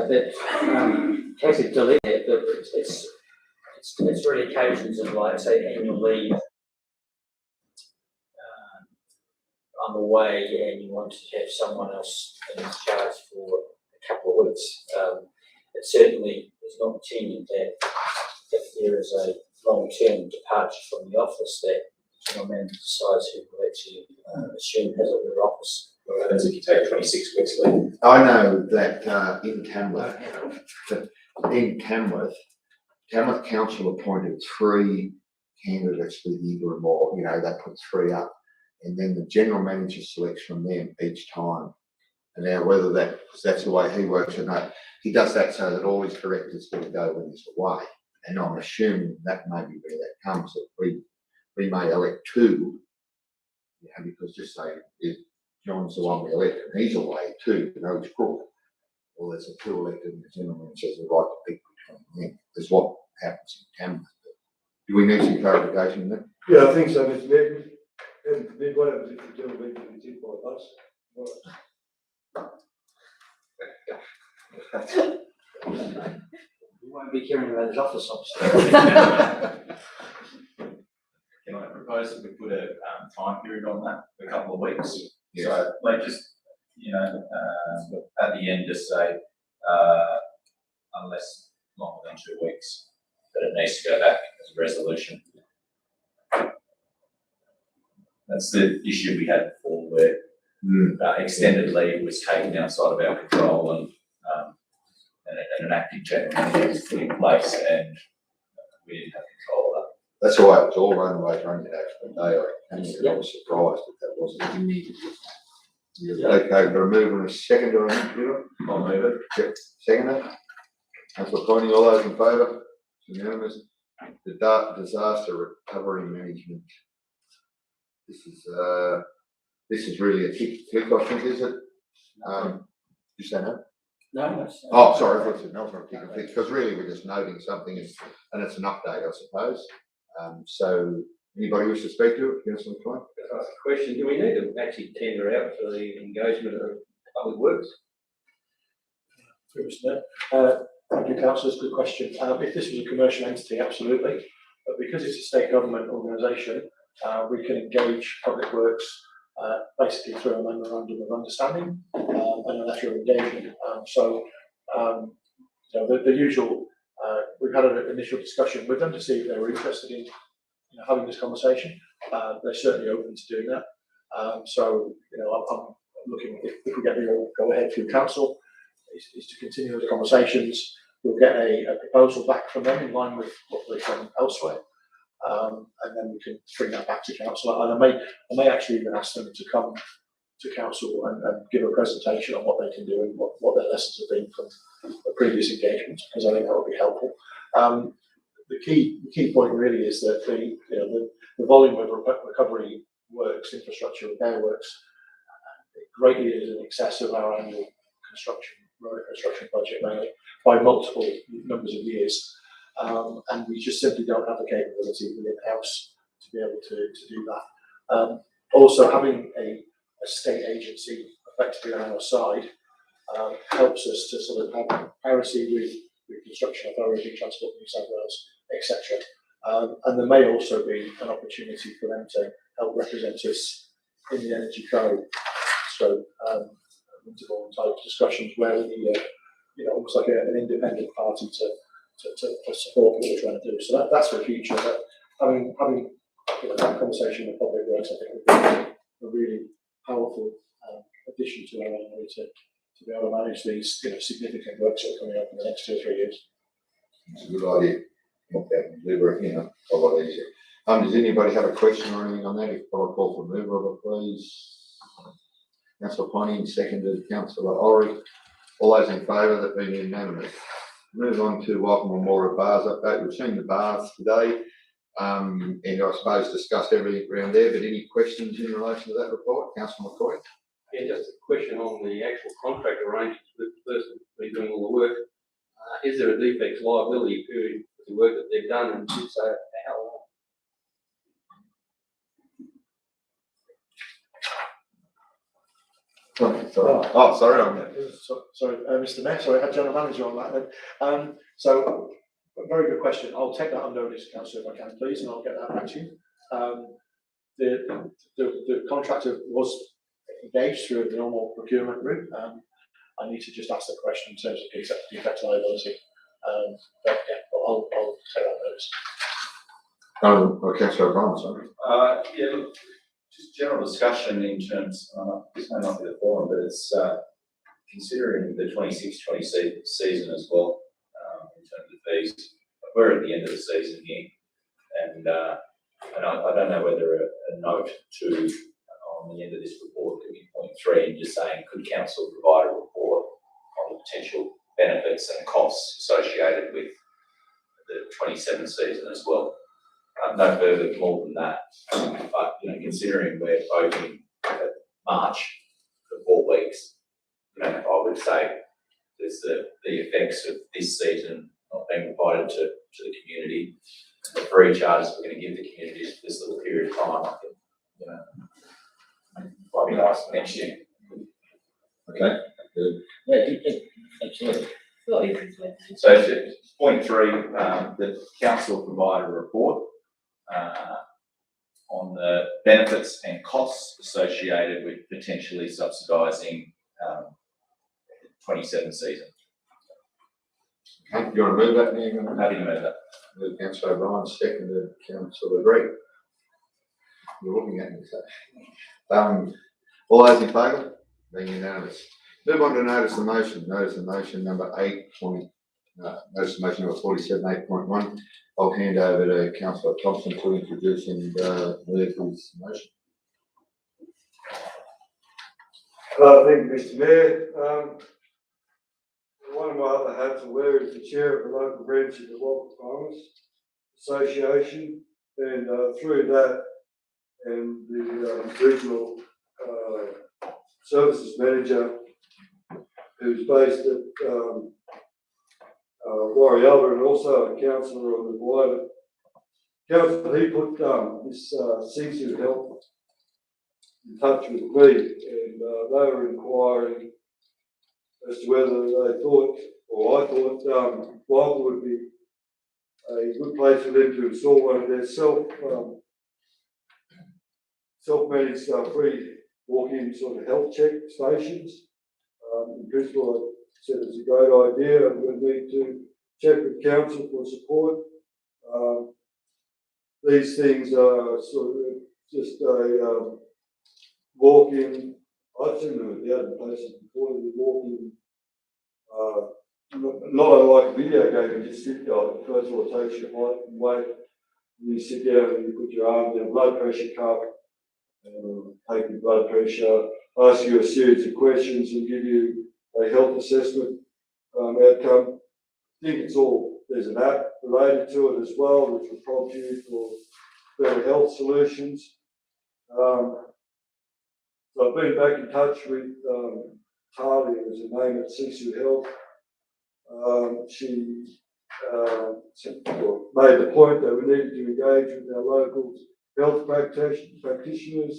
that Kathy deleted it, but it's really occasions of, like, say, annual leave. I'm away and you want to have someone else in charge for a couple of weeks. It certainly is not intended that if there is a long-term departure from the office, that the general manager decides who will actually assume his or her office. What happens if you take 26 weeks leave? I know that in Tamworth Council appointed 3 candidates for the year or more. You know, they put 3 up, and then the general manager selects from them each time. And now whether because that's the way he works or not, he does that so that all his directors get to go when he's away. And I'm assuming that may be where that comes, that we may elect 2, you know, because just say if John's the one we elect and he's away too, you know, it's crook. Well, there's a 2 elected and the general manager has the right to pick between them. That's what happens in Tamworth. Do we need some clarification on that? Yeah, I think so, Mr. Mayor. And what happens if the general meeting is in by us? You won't be caring about his office, obviously. Can I propose that we put a time period on that, a couple of weeks? Yes. So, like, just, you know, at the end, just say, unless longer than 2 weeks, that it needs to go back as a resolution. That's the issue we had before, where extended leave was taken outside of our control, and an active general manager was put in place, and we didn't have control of that. That's why it was all run away from the actual day. I was surprised that wasn't immediate. Okay, remove and a second on the computer. I'll move it. Yep. Second it. Councillor Pointing, all those in favour? It's unanimous. The disaster recovery management. This is really a tick, I think, is it? You say no? No. Oh, sorry, I thought you said no, because really we're just noting something, and it's an update, I suppose. So, anybody wish to speak to it? Councillor Klein? Question: do we need to actually tender out for the engagement of public works? Thank you, councillors. Good question. If this was a commercial entity, absolutely. But because it's a state government organisation, we can engage public works basically through a memorandum of understanding and a letter of engagement. So, the usual. We've had an initial discussion with them to see if they were interested in having this conversation. They're certainly open to doing that. So, I'm looking, if we get the go ahead through council, is to continue those conversations. We'll get a proposal back from them in line with what they've done elsewhere. And then we can bring that back to council. And I may actually even ask them to come to council and give a presentation on what they can do and what their lessons have been from the previous engagements, because I think that would be helpful. The key point really is that the volume of recovery works, infrastructure repair works, greatly is in excess of our annual road construction budget, mainly by multiple numbers of years. And we just simply don't have the capability within house to be able to do that. Also, having a state agency effectively on our side helps us to sort of have parity with construction authority, Transport New South Wales, etc. And there may also be an opportunity for them to help represent us in the energy code, so interval type discussions where we need almost like an independent party to support what we're trying to do. So that's for the future. But having that conversation with public works, I think, would be a really powerful addition to our area to be able to manage these significant works that are coming up in the next 2 or 3 years. It's a good idea. Deliver it, a lot easier. Does anybody have a question or anything on that? If I call for mover of it, please. Councillor Pointing, seconded. Councillor Ori. All those in favour, that being unanimous. Move on to Welcome Memorial Bars update. We've seen the bars today, and I suppose discussed everything around there, but any questions in relation to that report? Councillor McCoy? Yeah, just a question on the actual contract arrangements with the person who's doing all the work. Is there a defects liability period for the work that they've done, and if so, how long? Oh, sorry, I'm there. Sorry, Mr. Mayor, sorry, I had General Manager on that then. So, a very good question. I'll take that on notice, Councillor, if I can, please, and I'll get that back to you. The contractor was engaged through the normal procurement route. I need to just ask the question in terms of defect liability. But yeah, I'll take that notice. Councillor O'Brien, sorry. Yeah, look, just general discussion in terms, this may not be the forum, but it's, considering the 26-27 season as well, in terms of fees. We're at the end of the season here, and I don't know whether a note to, on the end of this report could be point 3 and just saying, could council provide a report on the potential benefits and costs associated with the 27 season as well. No further more than that, but considering we're voting March for 4 weeks, I would say there's the effects of this season not being provided to the community, the free charges we're going to give the community for this little period of time. I think, might be nice next year. Okay, good. Yeah, absolutely. So to point 3, the council provide a report on the benefits and costs associated with potentially subsidising 27 season. Okay, you want to move that, Ian? Happy to move that. Move Councillor O'Brien, seconded Councillor Greg. You're looking at me, so. All those in favour? Being unanimous. Move on to notice of motion. Notice of motion number 8. Notice of motion number 47, 8.1. I'll hand over to Councillor Thompson to introduce and move his motion. Thank you, Mr. Mayor. One of my other hats I wear is the chair of the local branch of the Walca Council Association, and through that and the regional services manager, who's based at Warriella and also a councillor on the wider council, he put this CSU Health in touch with me, and they were inquiring as to whether they thought, or I thought, Walca would be a good place for them to install one of their self-managed free walk-in sort of health check stations. In principle, I said it's a great idea. I'm going to need to check with council for support. These things are sort of just a walk-in. I've seen them at the other places before. The walk-in, not unlike a video game. You just sit down. First of all, it takes your height and weight. You sit down and you put your arm down, blood pressure cuff, take your blood pressure, ask you a series of questions, and give you a health assessment outcome. I think it's all, there's an app related to it as well, which will prompt you for better health solutions. So I've been back in touch with Talia, is her name at CSU Health. She made the point that we needed to engage with our local health practitioners.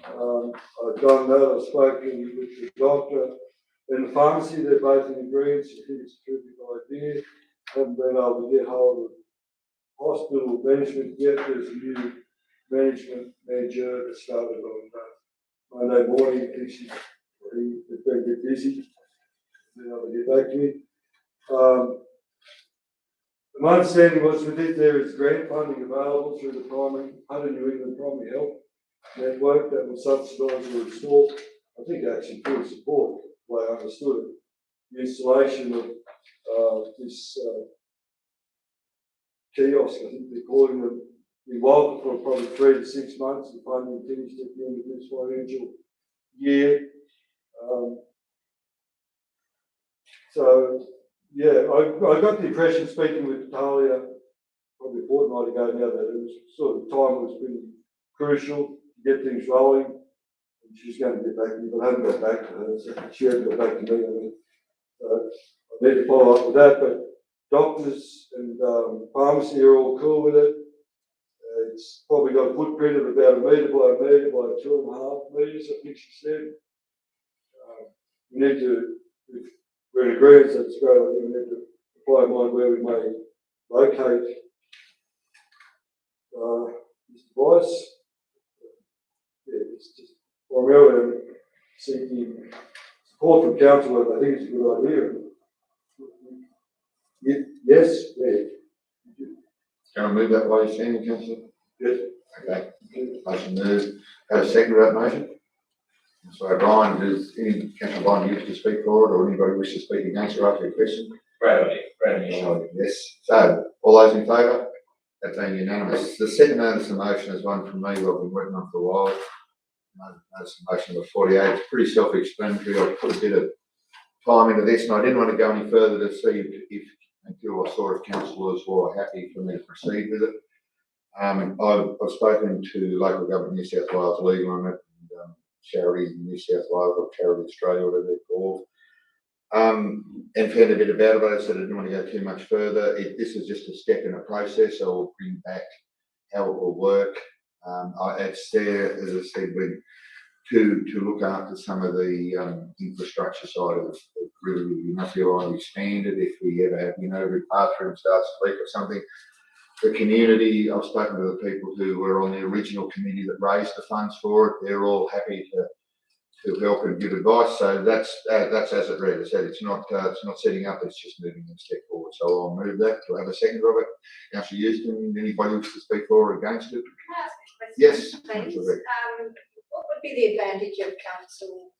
I've done that. I've spoken with the doctor and the pharmacy. They're both in agreement. I think it's a terrific idea. Haven't been able to get hold of hospital management yet. There's a new management manager that started on Monday morning. I think she's been a bit busy. Been able to get back to me. My understanding was with it, there is grant funding available through the New England Primary Health Network that will subsidise or install. I think actually full support, the way I understood it, the installation of this kiosk. I think they're calling them in Walca for probably 3 to 6 months. The funding finished at the end of this financial year. So yeah, I got the impression speaking with Talia probably a fortnight ago now that it was sort of time was pretty crucial to get things rolling. And she's going to get back to me, but I haven't got back to her, so she hasn't got back to me. I mean, I need to follow up with that, but doctors and pharmacy are all cool with it. It's probably got a footprint of about 1 metre by 1 metre by 2.5 metres, I think she said. we need to, if we're in agreement that it's going, we need to apply in mind where we may locate this device. Yeah, it's just primarily seeking support from council. I think it's a good idea. Yes, yeah. Can I move that while you're standing, councillor? Yes. Okay, motion moved. Have a second to that motion? So Brian, does any councillor Brian wish to speak for it, or anybody wish to speak against or after your question? Great idea, great idea. Yes, so, all those in favour? That being unanimous. The second notice of motion is one from me, who I've been working on for a while. Notice of motion number 48, it's pretty self-explanatory. I've put a bit of time into this, and I didn't want to go any further to see if until I saw if councillors were happy for me to proceed with it. I've spoken to local government New South Wales legal on it, and charities in New South Wales, or Charity Australia, whatever they're called, and found a bit about it, but I said I didn't want to go too much further. This is just a step in a process. I'll bring back how it will work. It's there, as I said, to look after some of the infrastructure side of it. Really, we must be able to expand it if we ever have, every bathroom starts to leak or something. The community, I've spoken to the people who were on the original committee that raised the funds for it. They're all happy to help and give advice. So that's as it read. I said it's not setting up. It's just moving a step forward. So I'll move that. Do I have a second, Robert? Councillor Houston, anybody wish to speak for or against it? Can I ask a question? Yes, Please. Councillor Beck. What would be the advantage of council